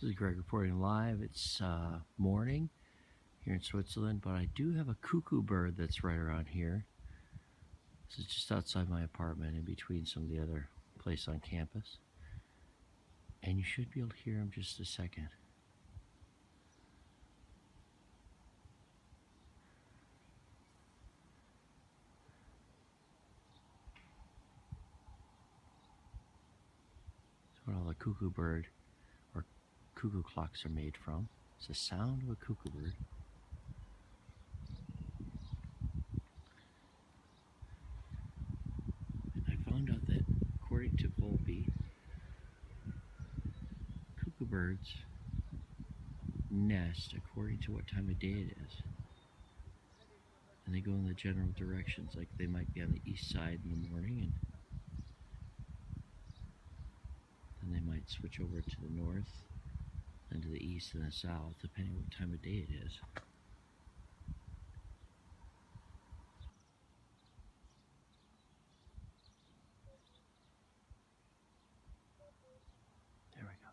This is Greg reporting live. It's morning here in Switzerland, but I do have a cuckoo bird that's right around here. This is just outside my apartment in between some of the other places on campus. And you should be able to hear him just a second. That's what all the cuckoo bird or cuckoo clocks are made from. It's the sound of a cuckoo bird. And I found out that according to Volpi, cuckoo birds nest according to what time of day it is. And they go in the general directions, like they might be on the east side in the morning, and then they might switch over to the north, then to the east and the south, depending on what time of day it is. There we go.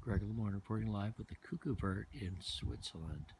Greg Lamorne reporting live with the cuckoo bird in Switzerland.